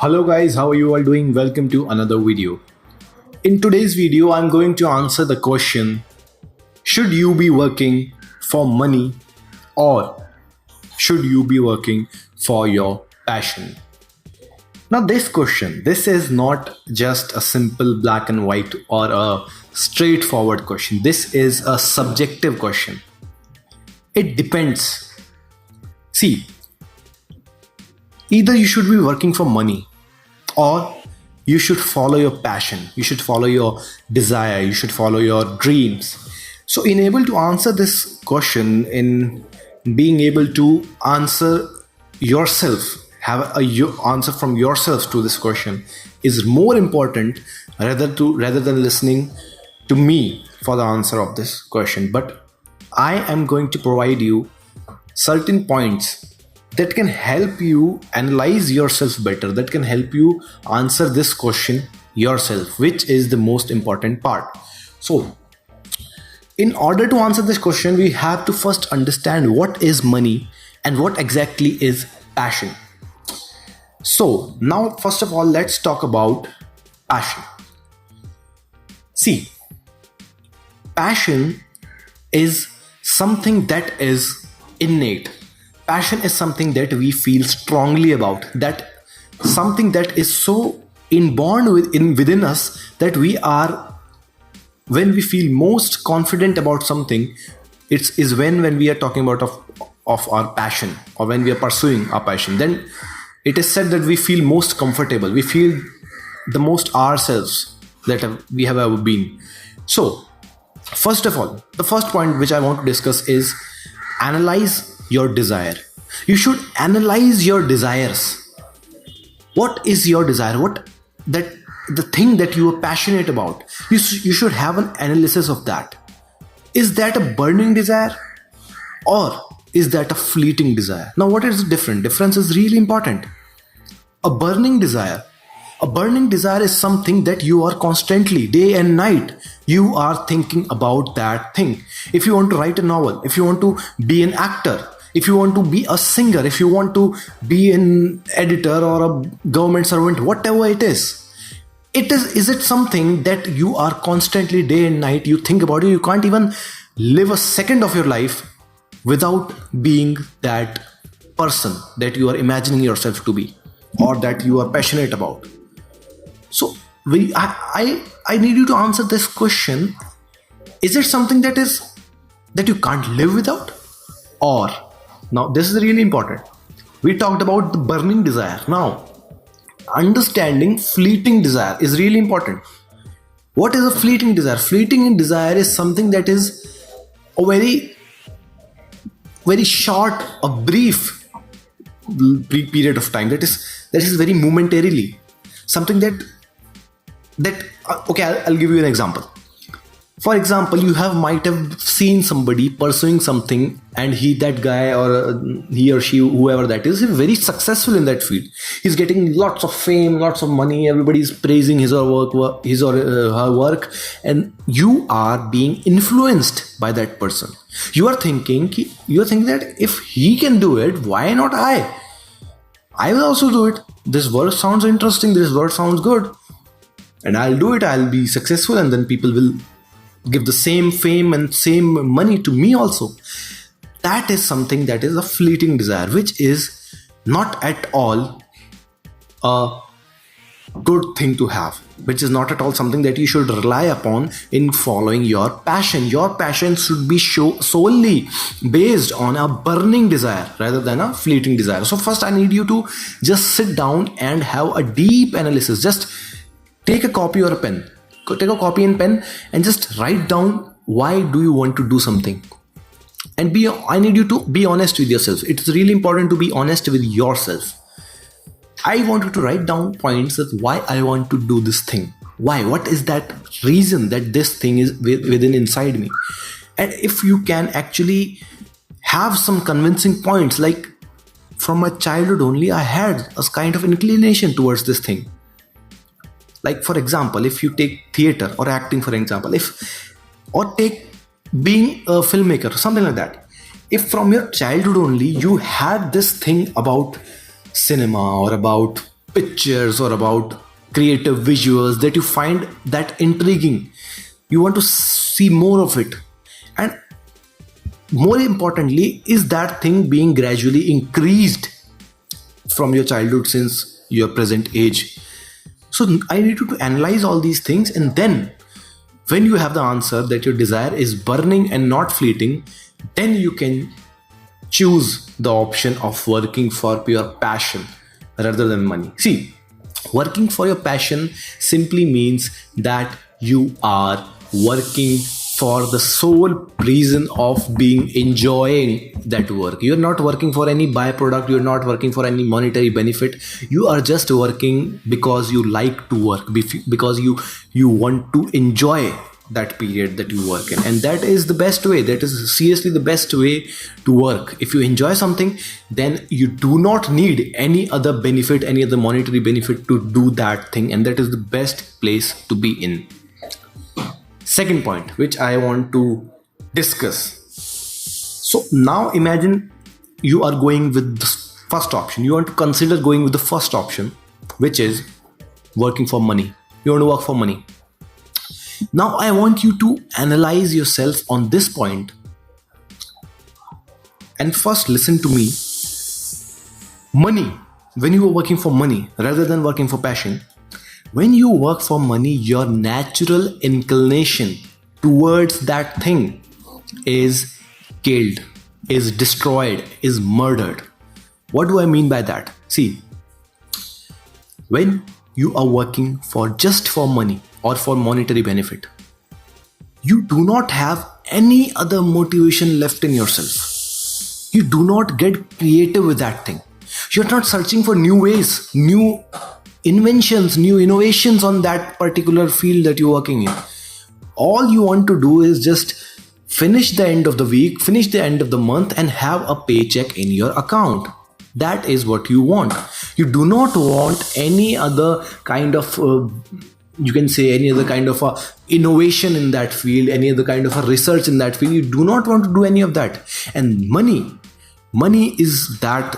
Hello guys, how are you all doing? Welcome to another video. In today's video, I'm going to answer the question, should you be working for money or should you be working for your passion? Now this question, this is not just a simple black and white or a straightforward question. This is a subjective question. It depends. See, either you should be working for money or you should follow your passion, you should follow your desire, you should follow your dreams. So in able to answer this question, in being able to answer yourself, have a answer from yourself to this question is more important rather than listening to me for the answer of this question. But I am going to provide you certain points that can help you analyze yourself better, that can help you answer this question yourself, which is the most important part. So, in order to answer this question, we have to first understand what is money and what exactly is passion. So, now, first of all, let's talk about passion. See, passion is something that is innate. Passion is something that we feel strongly about, that something that is so inborn within us that we are, when we feel most confident about something, is when we are talking about of our passion, or when we are pursuing our passion. Then it is said that we feel most comfortable, we feel the most ourselves that we have ever been. So first of all, the first point which I want to discuss is analyze your desire. You should analyze your desires. What is your desire? What that the thing that you are passionate about? You should have an analysis of that. Is that a burning desire or is that a fleeting desire? Now, what is the difference? Difference is really important. A burning desire is something that you are constantly, day and night, you are thinking about that thing. If you want to write a novel, if you want to be an actor, if you want to be a singer, if you want to be an editor or a government servant, whatever it is it something that you are constantly, day and night, you think about it? You can't even live a second of your life without being that person that you are imagining yourself to be, or that you are passionate about. So I need you to answer this question. Is it something that you can't live without? Or, now this is really important. We talked about the burning desire. Now, understanding fleeting desire is really important. What is a fleeting desire? Fleeting desire is something that is a very, very short, a brief period of time. That is very momentarily. Something that okay, I'll give you an example. For example, you might have seen somebody pursuing something, and that guy or he or she, whoever that is very successful in that field. He's getting lots of fame, lots of money. Everybody's praising his or her work, and you are being influenced by that person. You are thinking that if he can do it, why not I? I will also do it. This work sounds interesting. This work sounds good, and I'll do it. I'll be successful, and then people will give the same fame and same money to me also. That is something that is a fleeting desire, which is not at all a good thing to have, which is not at all something that you should rely upon in following your passion. Your passion should be solely based on a burning desire rather than a fleeting desire. So first I need you to just sit down and have a deep analysis. Just take a copy or a pen. Take a copy and pen and just write down, why do you want to do something? And I need you to be honest with yourself. It's really important to be honest with yourself. I want you to write down points that why I want to do this thing. Why? What is that reason that this thing is within inside me? And if you can actually have some convincing points, like from my childhood only, I had a kind of inclination towards this thing. Like, for example, if you take theater or acting, for example, or take being a filmmaker, something like that. If from your childhood only you had this thing about cinema or about pictures or about creative visuals that you find that intriguing. You want to see more of it. And more importantly, is that thing being gradually increased from your childhood since your present age? So I need you to analyze all these things, and then when you have the answer that your desire is burning and not fleeting, then you can choose the option of working for pure passion rather than money. See, working for your passion simply means that you are working for the sole reason of being enjoying that work. You're not working for any byproduct, you're not working for any monetary benefit. You are just working because you like to work, because you want to enjoy that period that you work in. And that is the best way, that is seriously the best way to work. If you enjoy something, then you do not need any other benefit, any other monetary benefit to do that thing, and that is the best place to be in. Second point which I want to discuss. So now imagine you are going with the first option. You want to consider going with the first option, which is working for money. You want to work for money. Now I want you to analyze yourself on this point. And first listen to me. Money, when you are working for money rather than working for passion, when you work for money, your natural inclination towards that thing is killed, is destroyed, is murdered. What do I mean by that? See, when you are working for just for money or for monetary benefit, you do not have any other motivation left in yourself. You do not get creative with that thing. You're not searching for new ways, new inventions, new innovations on that particular field that you're working in. All you want to do is just finish the end of the week, finish the end of the month, and have a paycheck in your account. That is what you want. You do not want any other kind of you can say any other kind of a innovation in that field, any other kind of a research in that field. You do not want to do any of that. And money is that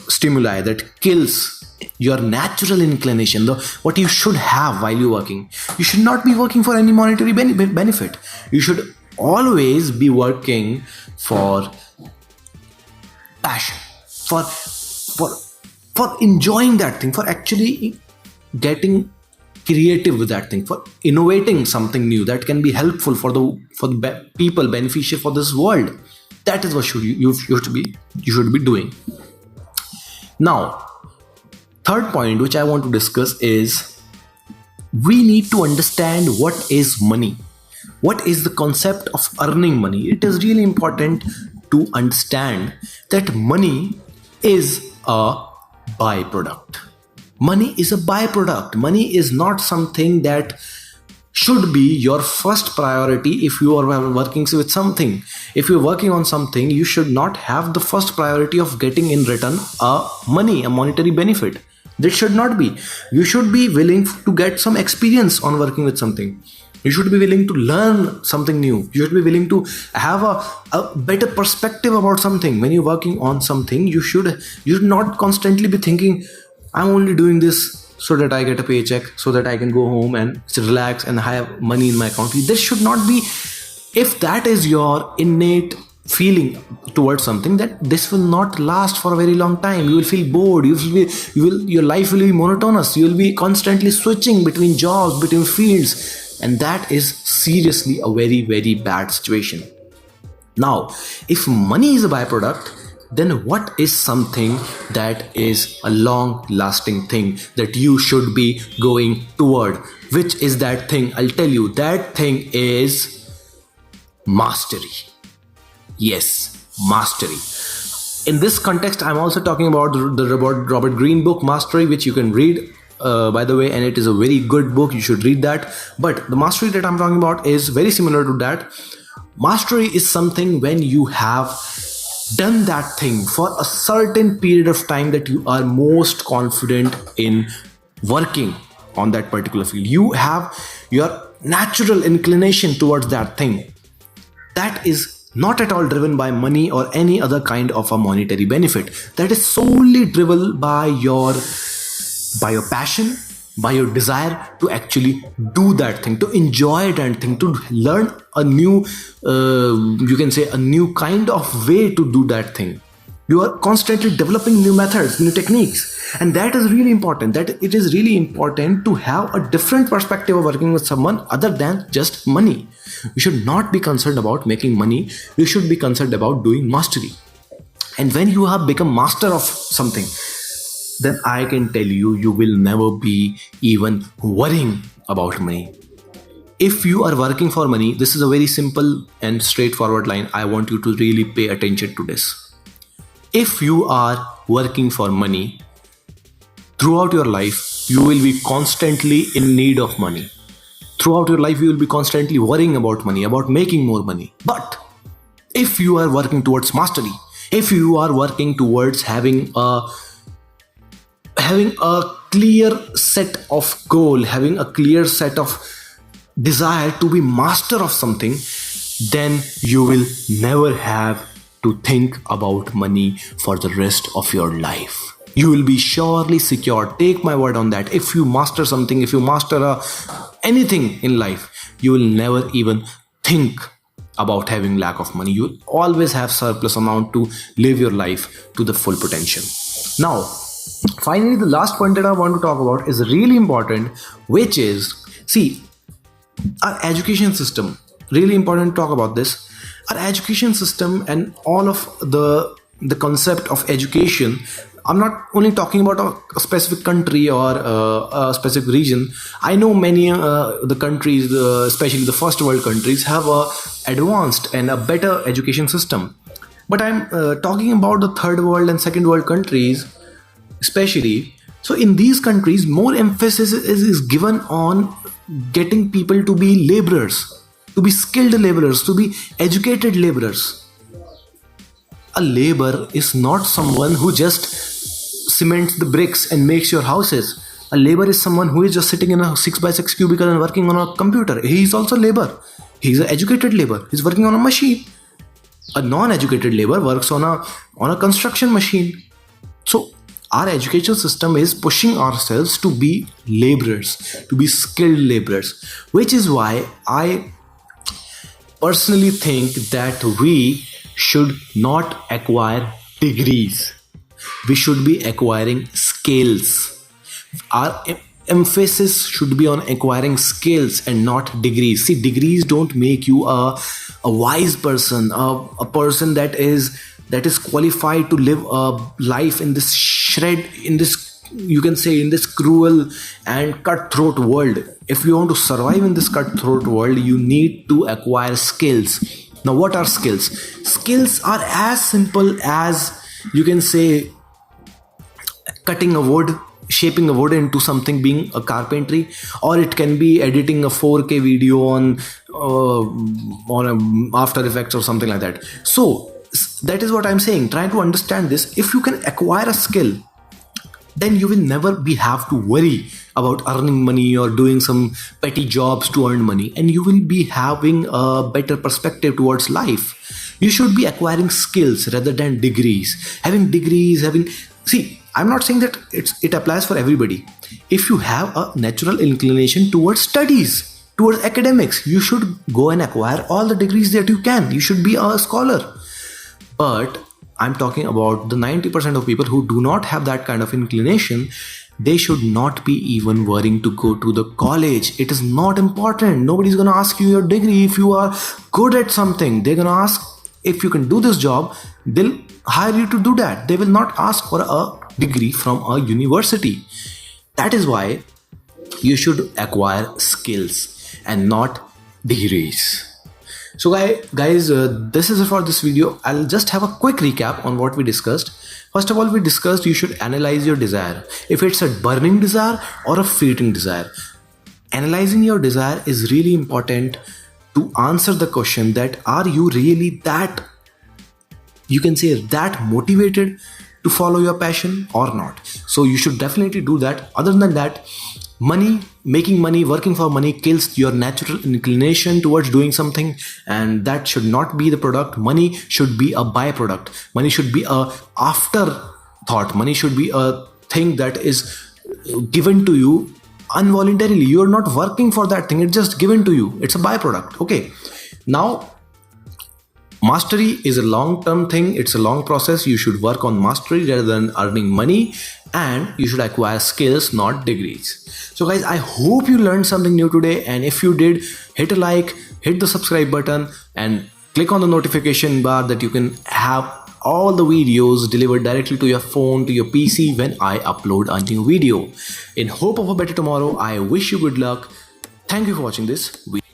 stimuli that kills your natural inclination, what you should have while you're working. You should not be working for any monetary benefit. You should always be working for passion, for enjoying that thing, for actually getting creative with that thing, for innovating something new that can be helpful for the people, beneficial for this world. That is what you should be doing. Now, third point which I want to discuss is we need to understand what is money. What is the concept of earning money? It is really important to understand that money is a byproduct. Money is a byproduct. Money is not something that should be your first priority if you are working with something. If you're working on something, you should not have the first priority of getting in return a monetary benefit. That should not be. You should be willing to get some experience on working with something. You should be willing to learn something new. You should be willing to have a better perspective about something. When you're working on something, you should not constantly be thinking, I'm only doing this so that I get a paycheck, so that I can go home and relax and have money in my account. This should not be. If that is your innate feeling towards something, that this will not last for a very long time. You will feel bored. Your life will be monotonous. You will be constantly switching between jobs, between fields, and that is seriously a very, very bad situation. Now, if money is a byproduct, then what is something that is a long-lasting thing that you should be going toward? Which is that thing? I'll tell you. That thing is mastery. Yes, mastery. In this context, I'm also talking about the Robert Greene book, Mastery, which you can read, by the way, and it is a very good book. You should read that. But the mastery that I'm talking about is very similar to that. Mastery is something when you have done that thing for a certain period of time that you are most confident in working on that particular field. You have your natural inclination towards that thing. That is not at all driven by money or any other kind of a monetary benefit. That is solely driven by your by your passion, by your desire to actually do that thing, to enjoy that thing, to learn a new, you can say, a new kind of way to do that thing. You are constantly developing new methods, new techniques, and that is really important. That it is really important to have a different perspective of working with someone other than just money. You should not be concerned about making money. You should be concerned about doing mastery. And when you have become master of something, then I can tell you, you will never be even worrying about money. If you are working for money, this is a very simple and straightforward line. I want you to really pay attention to this. If you are working for money, throughout your life, you will be constantly in need of money. Throughout your life, you will be constantly worrying about money, about making more money. But if you are working towards mastery, if you are working towards having a clear set of goal, having a clear set of desire to be master of something, then you will never have to think about money for the rest of your life. You will be surely secure. Take my word on that. If you master something, if you master anything in life, you will never even think about having lack of money. You will always have surplus amount to live your life to the full potential. Now, finally, the last point that I want to talk about is really important, which is, see, our education system. Really important to talk about this. Our education system and all of the concept of education. I'm not only talking about a specific country or a specific region. I know many the countries, especially the first world countries, have a advanced and a better education system. But I'm talking about the third world and second world countries, especially. So in these countries, more emphasis is given on getting people to be laborers, to be skilled laborers, to be educated laborers. A laborer is not someone who just cements the bricks and makes your houses. A laborer is someone who is just sitting in a 6x6 cubicle and working on a computer. He is also labor. He is an educated labor. He's working on a machine. A non-educated labor works on a construction machine. So our education system is pushing ourselves to be laborers, to be skilled laborers, which is why I personally think that we should not acquire degrees. We should be acquiring skills. Our emphasis should be on acquiring skills and not degrees. See, degrees don't make you a wise person, a person that is qualified to live a life in this you can say, in this cruel and cutthroat world. If you want to survive in this cutthroat world, you need to acquire skills. Now, what are skills? Skills are as simple as, you can say, cutting a wood, shaping a wood into something, being a carpentry, or it can be editing a 4K video on After Effects or something like that. So that is what I'm saying. Try to understand this. If you can acquire a skill, then you will never have to worry about earning money or doing some petty jobs to earn money, and you will be having a better perspective towards life. You should be acquiring skills rather than degrees. See, I'm not saying that it applies for everybody. If you have a natural inclination towards studies, towards academics, you should go and acquire all the degrees that you can. You should be a scholar. But I'm talking about the 90% of people who do not have that kind of inclination. They should not be even worrying to go to the college. It is not important. Nobody's going to ask you your degree if you are good at something. They're going to ask if you can do this job. They'll hire you to do that. They will not ask for a degree from a university. That is why you should acquire skills and not degrees. So guys, this is it for this video. I'll just have a quick recap on what we discussed. First of all, we discussed you should analyze your desire. If it's a burning desire or a fleeting desire. Analyzing your desire is really important to answer the question that are you really that, you can say, that motivated to follow your passion or not. So you should definitely do that. Other than that, making money, working for money kills your natural inclination towards doing something, and that should not be the product. Money should be a byproduct. Money should be a afterthought. Money should be a thing that is given to you involuntarily. You're not working for that thing, it's just given to you. It's a byproduct. Okay, now mastery is a long term thing, it's a long process. You should work on mastery rather than earning money, and you should acquire skills, not degrees. So guys, I hope you learned something new today, and if you did, hit a like, hit the subscribe button, and click on the notification bar that you can have all the videos delivered directly to your phone, to your PC when I upload a new video. In hope of a better tomorrow, I wish you good luck. Thank you for watching this video.